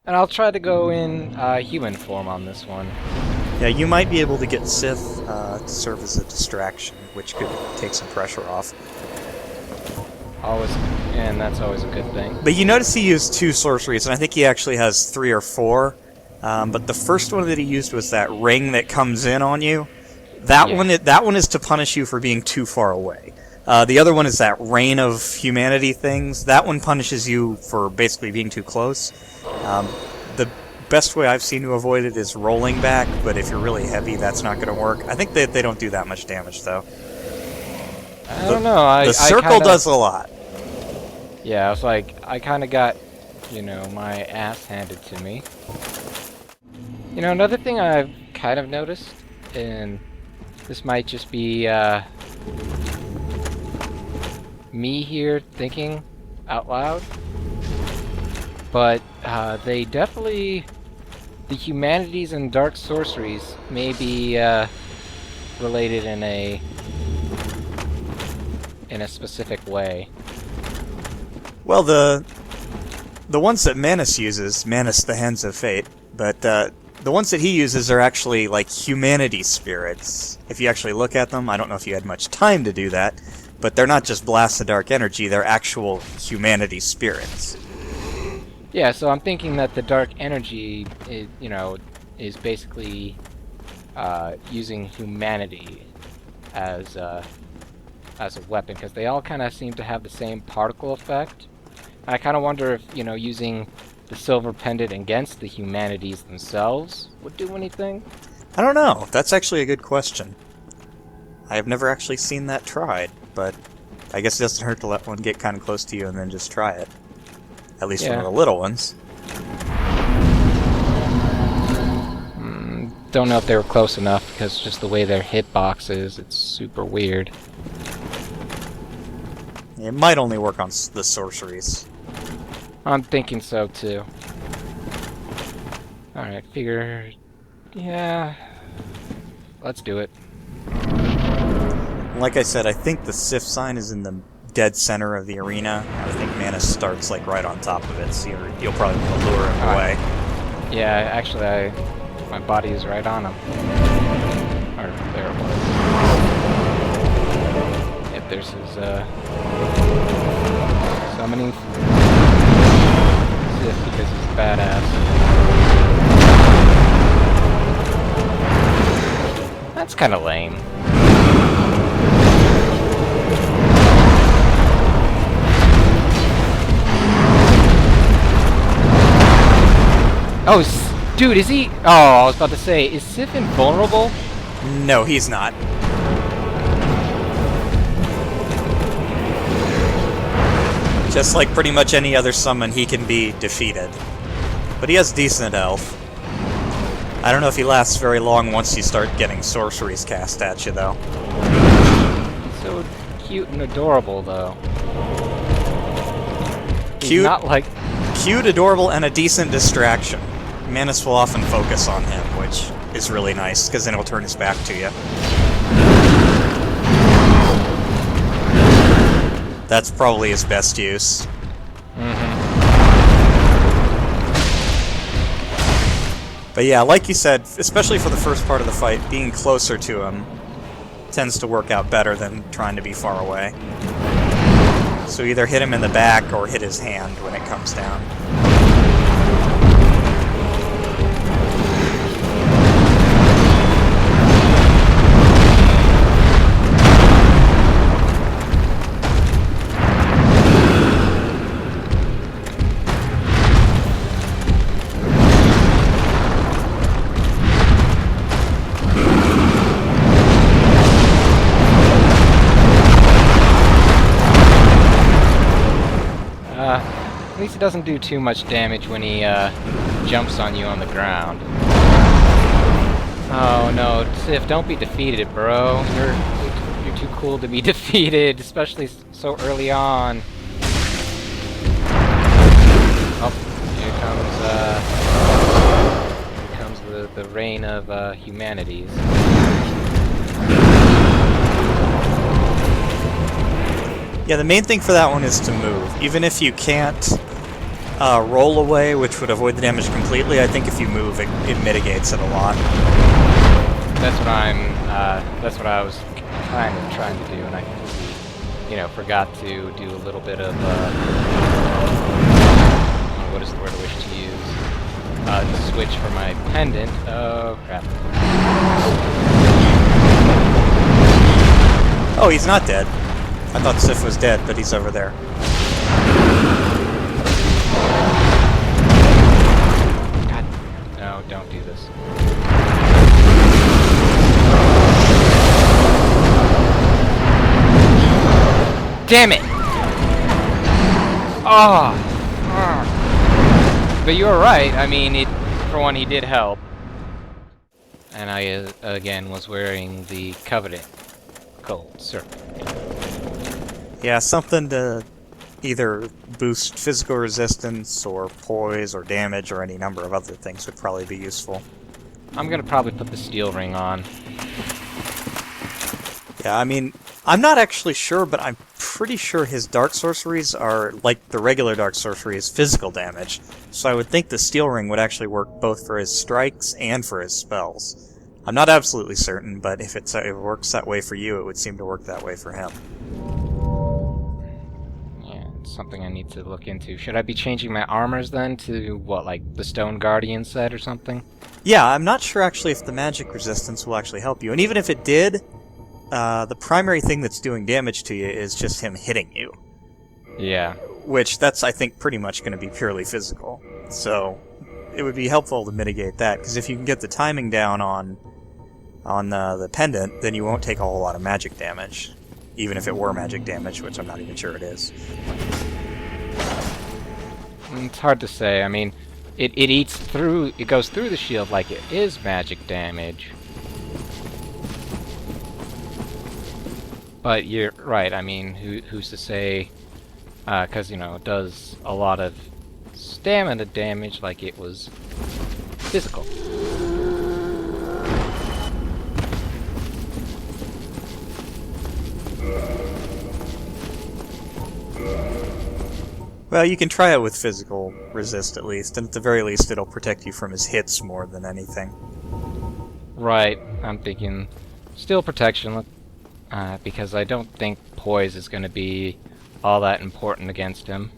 And I'll try to go in human form on this one. Yeah, you might be able to get Sith to serve as a distraction, which could take some pressure off. Always, and that's always a good thing. But you notice he used 2 sorceries, and I think he actually has 3 or 4. But the first one that he used was that ring that comes in on you. That one is to punish you for being too far away. The other one is that rain of humanity things. That one punishes you for basically being too close. The best way I've seen to avoid it is rolling back, but if you're really heavy, that's not going to work. I think that they don't do that much damage, though. I don't know. The circle does a lot. Yeah, I was like, I kind of got, my ass handed to me. Another thing I've kind of noticed, and this might just be me here thinking out loud, but they definitely, the humanities and dark sorceries may be related in a specific way. Well, the ones that Manus uses, Manus the Hands of Fate, but the ones that he uses are actually like humanity spirits. If you actually look at them, I don't know if you had much time to do that, but they're not just blasts of dark energy, they're actual humanity spirits. Yeah, so I'm thinking that the dark energy is, is basically using humanity as a weapon, because they all kind of seem to have the same particle effect. I kind of wonder if, using the silver pendant against the humanities themselves would do anything. I don't know. That's actually a good question. I have never actually seen that tried, but I guess it doesn't hurt to let one get kind of close to you and then just try it. At least one of the little ones. Don't know if they were close enough, because just the way their hitbox is, it's super weird. It might only work on the sorceries. I'm thinking so, too. Alright, figure... Yeah... Let's do it. Like I said, I think the Sith sign is in the dead center of the arena. I think Manus starts like right on top of it, so you'll probably lure him away. Yeah, actually, my body is right on him. Or there it was. Yep, there's his summoning Sith because he's badass. That's kind of lame. Oh, dude, is he... Oh, I was about to say, is Sif invulnerable? No, he's not. Just like pretty much any other summon, he can be defeated. But he has decent health. I don't know if he lasts very long once you start getting sorceries cast at you, though. He's so cute and adorable, though. Cute, not like... Cute, adorable, and a decent distraction. Manus will often focus on him, which is really nice, because then he'll turn his back to you. That's probably his best use. But yeah, like you said, especially for the first part of the fight, being closer to him tends to work out better than trying to be far away. So either hit him in the back or hit his hand when it comes down. At least it doesn't do too much damage when he jumps on you on the ground. Oh no, Sif, don't be defeated, bro. You're too cool to be defeated, especially so early on. Oh, here comes the reign of humanities. Yeah, the main thing for that one is to move. Even if you can't roll away, which would avoid the damage completely. I think if you move, it mitigates it a lot. That's what that's what I was kind of trying to do, and I completely, forgot to do a little bit of, what is the word I wish to use? The switch for my pendant. Oh, crap. Oh, he's not dead. I thought Sif was dead, but he's over there. God, no, don't do this. Damn it! Oh! But you were right. I mean, for one, he did help. And I, again, was wearing the Covenant Gold Circle. Yeah, something to either boost physical resistance, or poise, or damage, or any number of other things would probably be useful. I'm gonna probably put the steel ring on. Yeah, I mean, I'm not actually sure, but I'm pretty sure his dark sorceries are, like the regular dark sorceries, physical damage. So I would think the steel ring would actually work both for his strikes and for his spells. I'm not absolutely certain, but if it works that way for you, it would seem to work that way for him. Yeah, it's something I need to look into. Should I be changing my armors then to, what, like the Stone Guardian set or something? Yeah, I'm not sure actually if the magic resistance will actually help you. And even if it did, the primary thing that's doing damage to you is just him hitting you. Yeah. Which, that's, I think, pretty much going to be purely physical. So, it would be helpful to mitigate that, because if you can get the timing down on the pendant, then you won't take a whole lot of magic damage. Even if it were magic damage, which I'm not even sure it is. It's hard to say. I mean, it goes through the shield like it is magic damage. But you're right, I mean, who's to say, because, it does a lot of stamina damage like it was physical. Well, you can try it with physical resist at least, and at the very least it'll protect you from his hits more than anything. Right, I'm thinking steel protection, because I don't think poise is going to be all that important against him.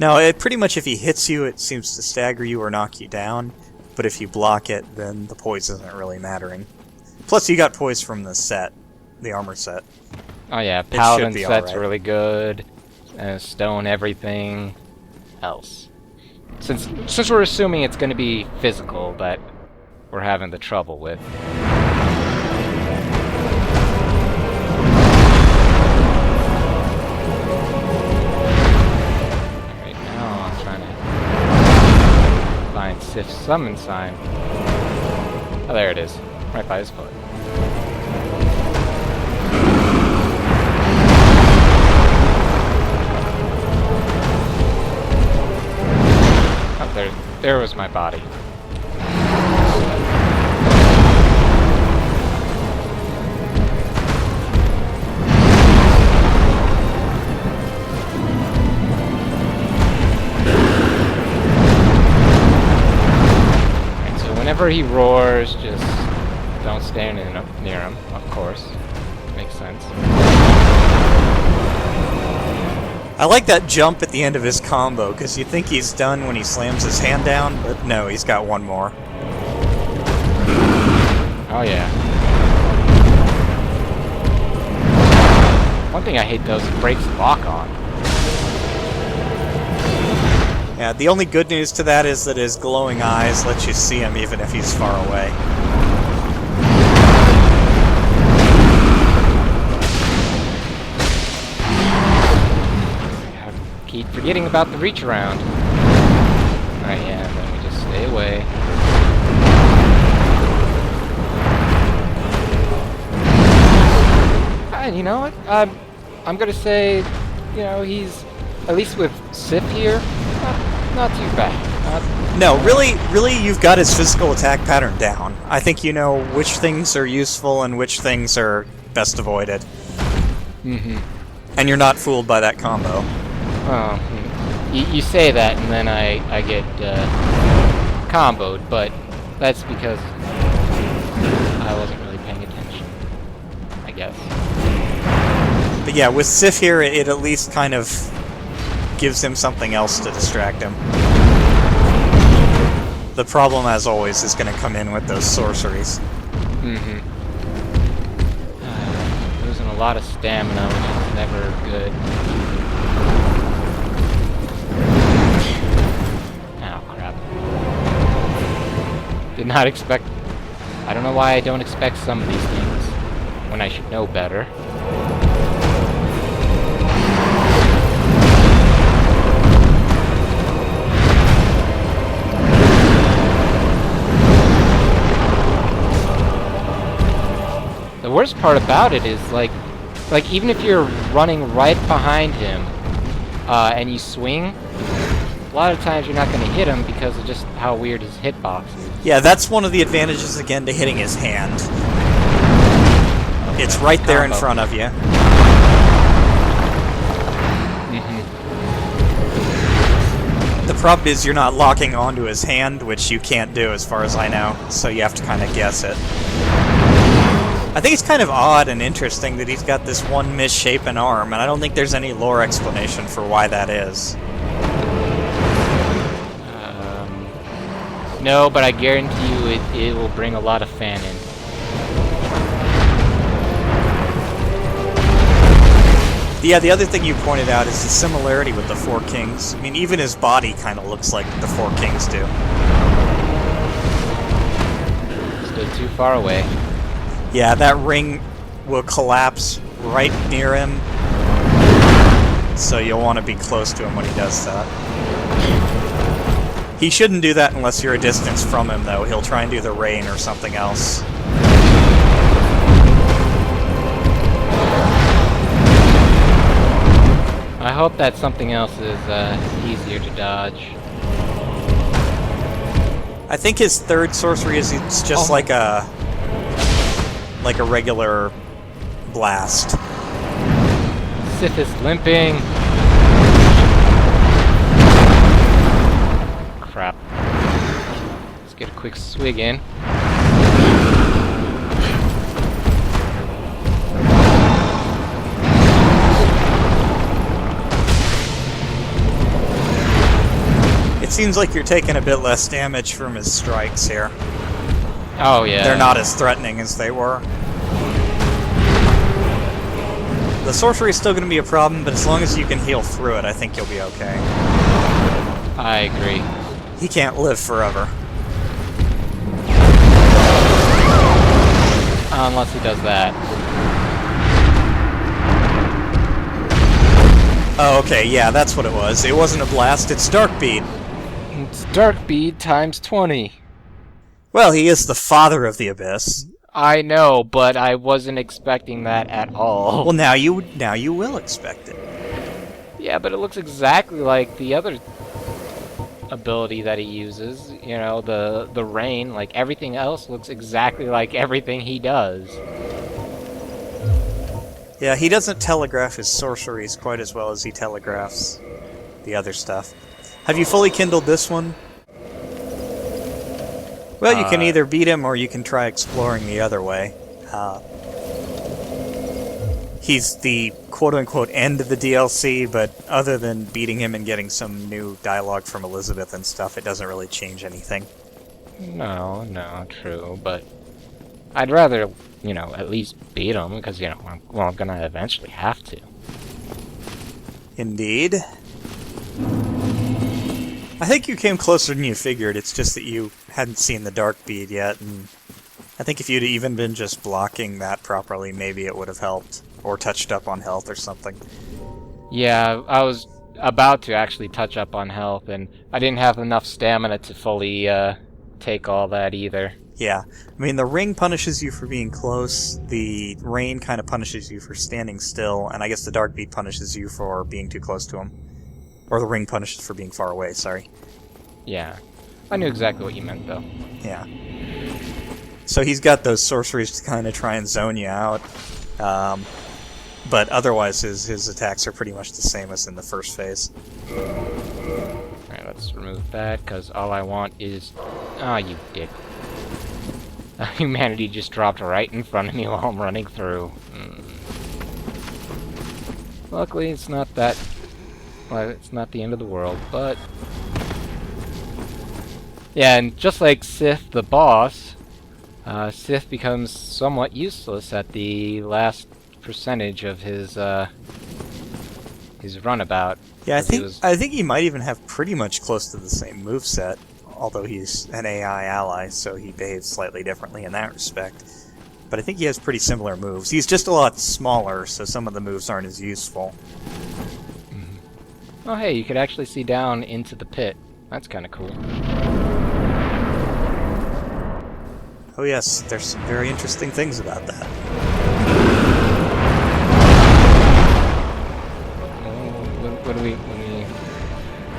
No, pretty much if he hits you, it seems to stagger you or knock you down, but if you block it, then the poise isn't really mattering. Plus, you got poise from the set, the armor set. Oh yeah, Paladin be set's alright. really good. Stone everything else. Since we're assuming it's going to be physical that we're having the trouble with. Right now I'm trying to find Sif's summon sign. Oh, there it is. Right by his foot. There was my body. And so whenever he roars, just don't stand near him, of course. Makes sense. I like that jump at the end of his combo, because you think he's done when he slams his hand down, but no, he's got one more. Oh yeah. One thing I hate though is it breaks lock on. Yeah, the only good news to that is that his glowing eyes let you see him even if he's far away. Keep forgetting about the reach around. Alright, yeah, then we just stay away. And you know what? I'm gonna say, he's, at least with Sif here, not too bad. No, really, you've got his physical attack pattern down. I think you know which things are useful and which things are best avoided. Mm-hmm. And you're not fooled by that combo. Oh, You say that, and then I get comboed, but that's because I wasn't really paying attention, I guess. But yeah, with Sif here, it at least kind of gives him something else to distract him. The problem, as always, is going to come in with those sorceries. Mm-hmm. Losing a lot of stamina, which is never good. Oh, crap. Did not expect... I don't know why I don't expect some of these things, when I should know better. The worst part about it is, like even if you're running right behind him, and you swing, a lot of times you're not going to hit him because of just how weird his hitbox is. Yeah, that's one of the advantages, again, to hitting his hand. Okay. It's right there in front of you. Mm-hmm. The problem is you're not locking onto his hand, which you can't do as far as I know, so you have to kind of guess it. I think it's kind of odd and interesting that he's got this one misshapen arm, and I don't think there's any lore explanation for why that is. No, but I guarantee you it will bring a lot of fan in. Yeah, the other thing you pointed out is the similarity with the Four Kings. I mean, even his body kind of looks like the Four Kings do. Stood too far away. Yeah, that ring will collapse right near him, so you'll want to be close to him when he does that. He shouldn't do that unless you're a distance from him, though. He'll try and do the rain or something else. I hope that something else is easier to dodge. I think his third sorcery is it's just like a regular blast. Sif is limping. Crap. Let's get a quick swig in. It seems like you're taking a bit less damage from his strikes here. Oh, yeah. They're not as threatening as they were. The sorcery is still going to be a problem, but as long as you can heal through it, I think you'll be okay. I agree. He can't live forever. Unless he does that. Oh, okay, yeah, that's what it was. It wasn't a blast, it's Dark Bead. It's Dark Bead times 20. Well, he is the father of the Abyss. I know, but I wasn't expecting that at all. Well, now you will expect it. Yeah, but it looks exactly like the other ability that he uses. You know, the rain. Like, everything else looks exactly like everything he does. Yeah, he doesn't telegraph his sorceries quite as well as he telegraphs the other stuff. Have you fully kindled this one? Well, you can either beat him or you can try exploring the other way. He's the quote-unquote end of the DLC, but other than beating him and getting some new dialogue from Elizabeth and stuff, it doesn't really change anything. No, true, but I'd rather, you know, at least beat him, because, you know, I'm gonna eventually have to. Indeed. I think you came closer than you figured, it's just that you hadn't seen the Dark Bead yet, and I think if you'd even been just blocking that properly, maybe it would have helped, or touched up on health or something. Yeah, I was about to actually touch up on health, and I didn't have enough stamina to fully take all that either. Yeah, I mean, the ring punishes you for being close, the rain kind of punishes you for standing still, and I guess the Dark Bead punishes you for being too close to him. Or the ring punishes for being far away, sorry. Yeah. I knew exactly what you meant, though. Yeah. So he's got those sorceries to kind of try and zone you out. But otherwise his attacks are pretty much the same as in the first phase. let's remove that, because all I want is... Ah, you dick. Humanity just dropped right in front of me while I'm running through. Luckily, it's not that... Well, it's not the end of the world, but... Yeah, and just like Sith the boss, Sith becomes somewhat useless at the last percentage of his runabout. Yeah, I think he might even have pretty much close to the same moveset, although he's an AI ally, so he behaves slightly differently in that respect. But I think he has pretty similar moves. He's just a lot smaller, so some of the moves aren't as useful. Oh hey, you could actually see down into the pit. That's kind of cool. Oh yes, there's some very interesting things about that. When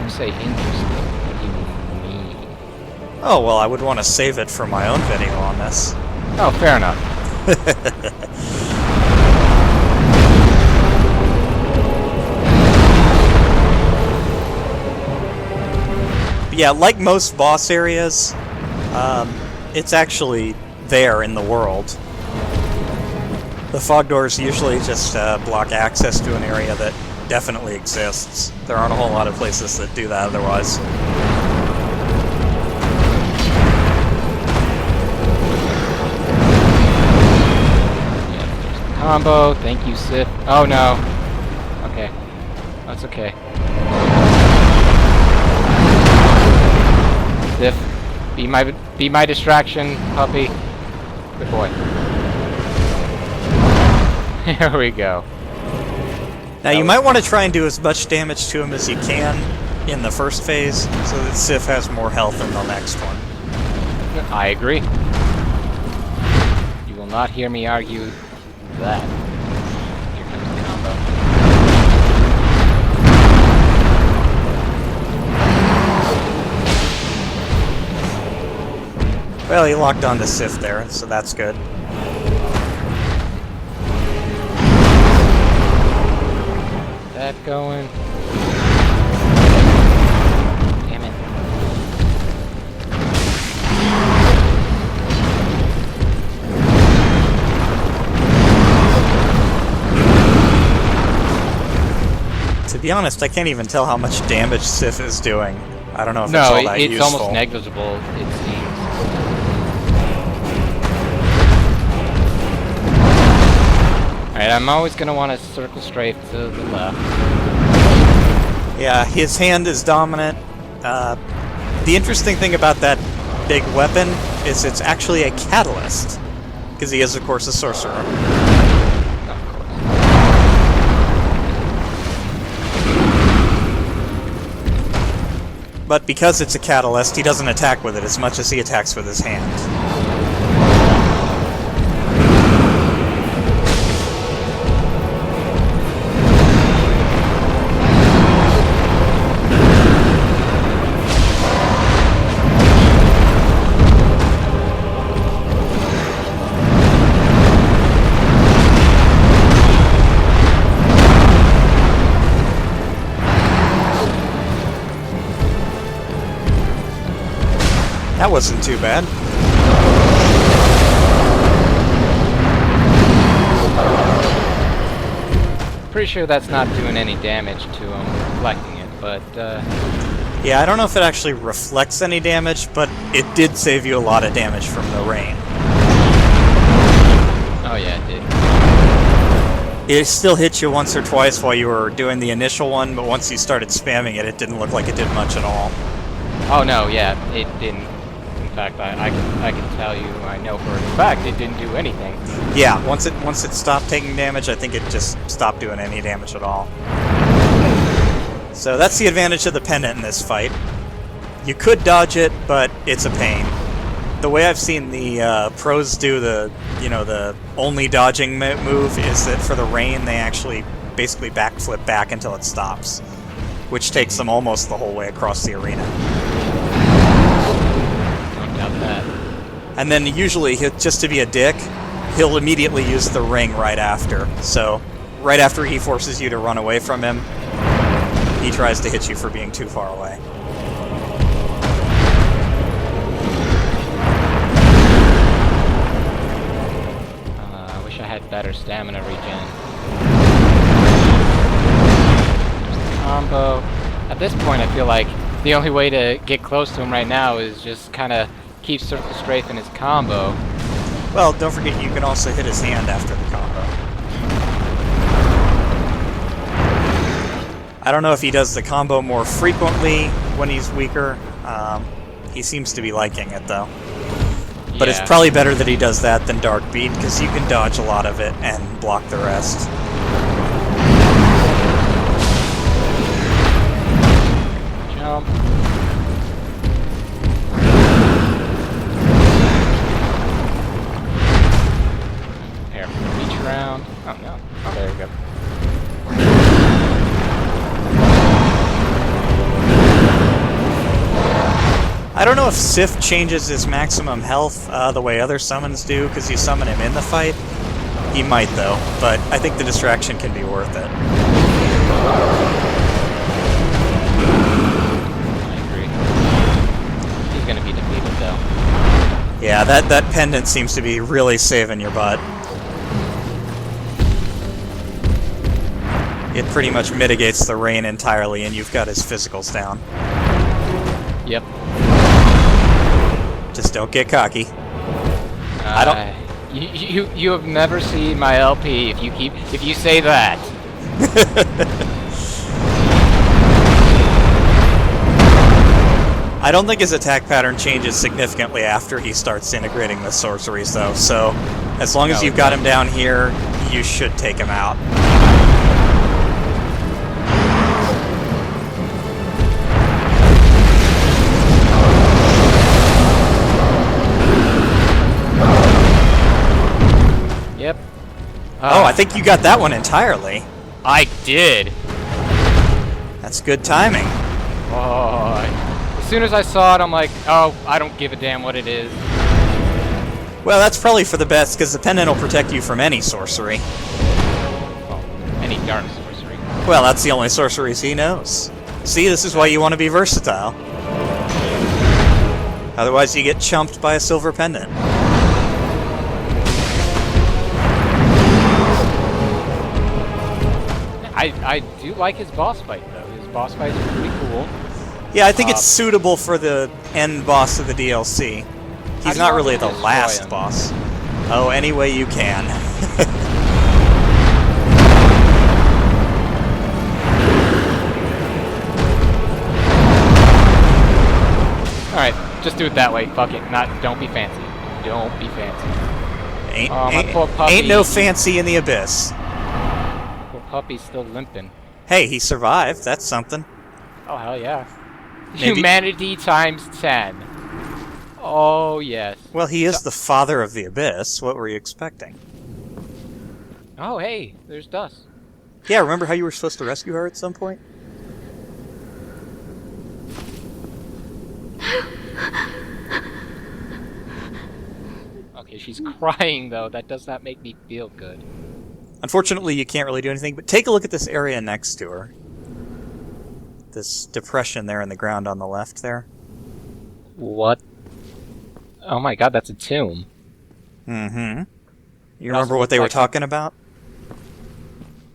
you say interesting, what do you mean? Oh, well, I would want to save it for my own video on this. Oh, fair enough. But yeah, like most boss areas, it's actually there in the world. The fog doors usually just block access to an area that definitely exists. There aren't a whole lot of places that do that otherwise. Yeah, there's the combo. Thank you, Sith. Oh no. Okay. That's okay. Sith, be my distraction, puppy. Good boy. Here we go. Now you might want to try and do as much damage to him as you can in the first phase, so that Sif has more health in the next one. I agree. You will not hear me argue that. Here comes the combo. Well, he locked on to Sif there, so that's good. That going. Damn it. To be honest, I can't even tell how much damage Sif is doing. I don't know if No, it's all that it's useful. almost negligible, it seems. Alright, I'm always going to want to circle strafe to the left. Yeah, his hand is dominant. The interesting thing about that big weapon is it's actually a catalyst. Because he is, of course, a sorcerer. Of course. But because it's a catalyst, he doesn't attack with it as much as he attacks with his hand. That wasn't too bad. Pretty sure that's not doing any damage to him, reflecting it, but, Yeah, I don't know if it actually reflects any damage, but it did save you a lot of damage from the rain. Oh yeah, it did. It still hit you once or twice while you were doing the initial one, but once you started spamming it, it didn't look like it did much at all. Oh no, yeah, it didn't. In fact, I can tell you, I know for a fact it didn't do anything. Yeah, once it stopped taking damage, I think it just stopped doing any damage at all. So that's the advantage of the pendant in this fight. You could dodge it, but it's a pain. The way I've seen the pros do the only dodging move is that for the rain, they actually basically backflip back until it stops, which takes them almost the whole way across the arena. That. And then usually, just to be a dick, he'll immediately use the ring right after. So, right after he forces you to run away from him, he tries to hit you for being too far away. better stamina regen. Combo. At this point, I feel like the only way to get close to him right now is just kind of keep Circle Strafe in his combo. Well, don't forget you can also hit his hand after the combo. I don't know if he does the combo more frequently when he's weaker. He seems to be liking it, though. But it's probably better that he does that than Dark Beat, because you can dodge a lot of it and block the rest. Jump. Here, reach around. Oh, no. Oh, there you go. I don't know if Sif changes his maximum health the way other summons do, because you summon him in the fight. He might, though, but I think the distraction can be worth it. I agree. He's gonna be defeated, though. Yeah, that pendant seems to be really saving your butt. It pretty much mitigates the rain entirely, and you've got his physicals down. Yep. Just don't get cocky. I don't. You have never seen my LP. If you say that. I don't think his attack pattern changes significantly after he starts integrating the sorceries, though. So, as long as you've got him down here, you should take him out. Yep. Oh, I think you got that one entirely. I did. That's good timing. Oh, as soon as I saw it, I'm like, oh, I don't give a damn what it is. Well, that's probably for the best, because the pendant will protect you from any sorcery. Well, any dark sorcery. Well, that's the only sorceries he knows. See, this is why you want to be versatile. Otherwise, you get chumped by a silver pendant. I do like his boss fight, though. His boss fight is pretty cool. Yeah, I think it's suitable for the end boss of the DLC. He's not really the last boss. Oh, any way you can. Alright, just do it that way. Fuck it. Don't be fancy. Don't be fancy. Ain't no fancy in the abyss. Poor puppy's still limping. Hey, he survived. That's something. Oh, hell yeah. Maybe. Humanity times 10. Oh, yes. Well, he is the father of the abyss. What were you expecting? Oh, hey, there's Dust. Yeah, remember how you were supposed to rescue her at some point? Okay, she's crying, though. That does not make me feel good. Unfortunately, you can't really do anything, but take a look at this area next to her. This depression there in the ground on the left there. What? Oh my god, that's a tomb. Mm-hmm. You remember what they were talking about?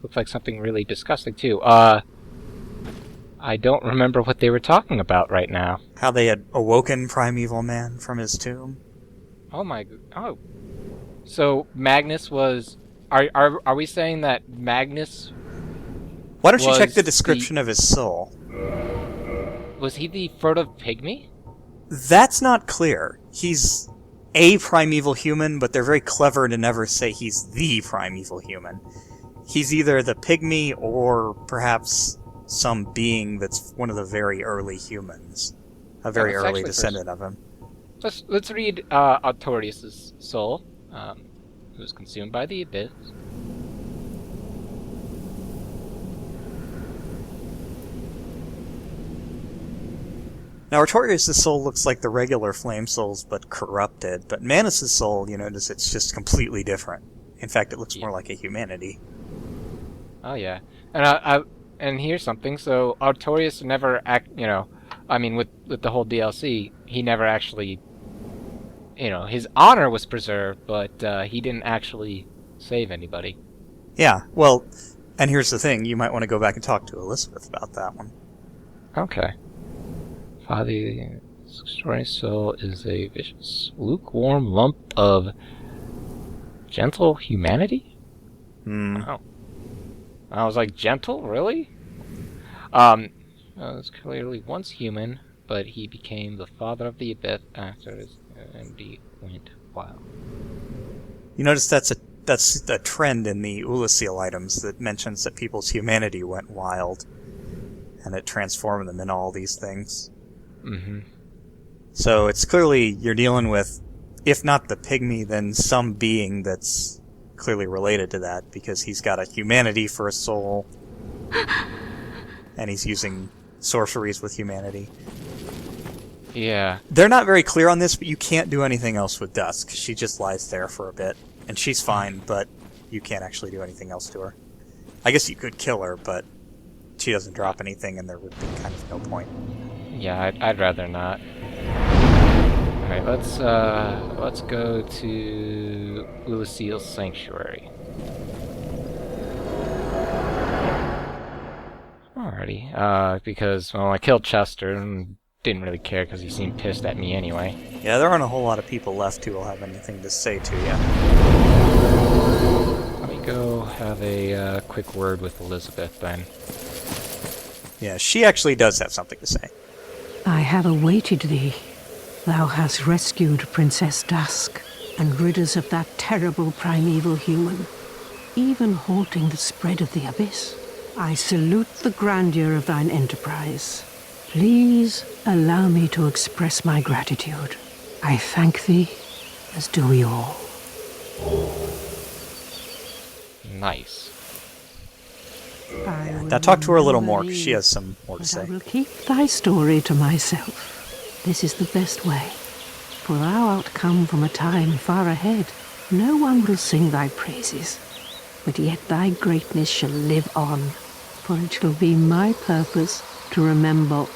Looks like something really disgusting, too. I don't remember what they were talking about right now. How they had awoken Primeval Man from his tomb. Oh my... Oh. So, Magnus was... Are we saying that Magnus... Why don't you check the description of his soul? Was he the furtive pygmy? That's not clear. He's a primeval human, but they're very clever to never say he's the primeval human. He's either the pygmy or perhaps some being that's one of the very early humans. A very early descendant of him. Let's read Artorias' soul, who was consumed by the abyss. Now, Artorias' soul looks like the regular Flame Souls, but corrupted. But Manus' soul, you notice it's just completely different. In fact, it looks more like a humanity. Oh yeah, and here's something. So Artorias never I mean, with the whole DLC, he never actually, his honor was preserved, but he didn't actually save anybody. Yeah, well, and here's the thing, you might want to go back and talk to Elizabeth about that one. Okay. Father, the extraordinary soul is a vicious, lukewarm lump of gentle humanity? Wow. I was like, gentle? Really? Was clearly once human, but he became the father of the abyss after his envy went wild. You notice that's a trend in the Ulasil items that mentions that people's humanity went wild, and it transformed them in all these things. Mm-hmm. So it's clearly you're dealing with, if not the pygmy, then some being that's clearly related to that, because he's got a humanity for a soul, and he's using sorceries with humanity. Yeah. They're not very clear on this, but you can't do anything else with Dusk. She just lies there for a bit, and she's fine, but you can't actually do anything else to her. I guess you could kill her, but she doesn't drop anything, and there would be kind of no point. Yeah, I'd rather not. Alright, let's go to Ulasil's Sanctuary. Alrighty, because, well, I killed Chester and didn't really care because he seemed pissed at me anyway. Yeah, there aren't a whole lot of people left who will have anything to say to you. Let me go have a quick word with Elizabeth then. Yeah, she actually does have something to say. I have awaited thee. Thou hast rescued Princess Dusk, and rid us of that terrible primeval human, even halting the spread of the abyss. I salute the grandeur of thine enterprise. Please allow me to express my gratitude. I thank thee, as do we all. Nice. Now talk to her a little more, because she has some more to say. I will keep thy story to myself. This is the best way, for thou art come from a time far ahead. No one will sing thy praises, but yet thy greatness shall live on, for it shall be my purpose to remember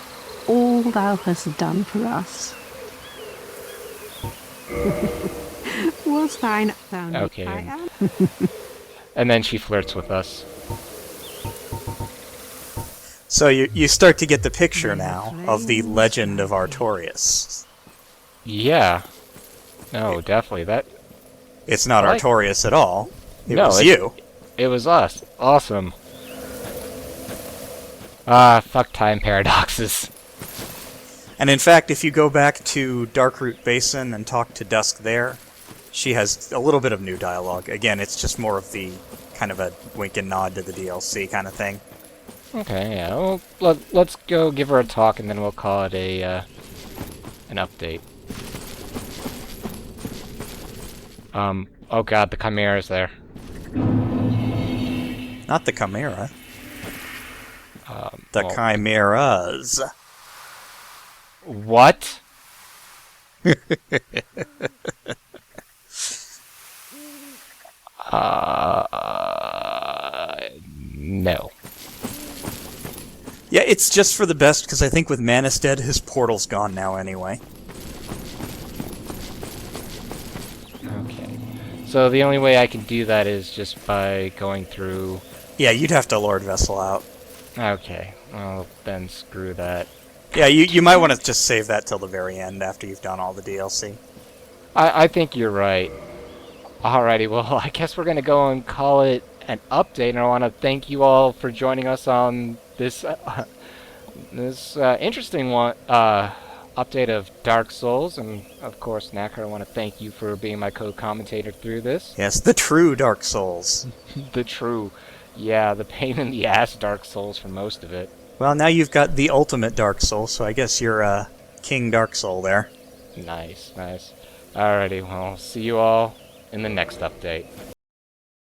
all thou hast done for us. Was thine found Okay. I am? And then she flirts with us. So you start to get the picture now of the legend of Artorias. Yeah. No, definitely. It's not I like- Artorias at all. It No, was it- you. It was us. Awesome. Fuck time paradoxes. And in fact, if you go back to Darkroot Basin and talk to Dusk there, she has a little bit of new dialogue. Again, it's just more of the kind of a wink and nod to the DLC kind of thing. Okay, yeah. Well, let's go give her a talk, and then we'll call it an update. Oh god, the Chimera's there. Not the Chimera. The Well, Chimeras. what? No. Yeah, it's just for the best, because I think with Manus dead, his portal's gone now anyway. Okay. So the only way I can do that is just by going through... Yeah, you'd have to Lord Vessel out. Okay. Well, then screw that. Yeah, you might want to just save that till the very end after you've done all the DLC. I think you're right. Alrighty, well, I guess we're gonna go and call it an update, and I want to thank you all for joining us on this interesting one update of Dark Souls, and of course, Knacker, I want to thank you for being my co-commentator through this. Yes, the true Dark Souls. The true, yeah, the pain in the ass Dark Souls for most of it. Well, now you've got the ultimate Dark Soul, so I guess you're King Dark Soul there. Nice, nice. Alrighty, well, see you all in the next update.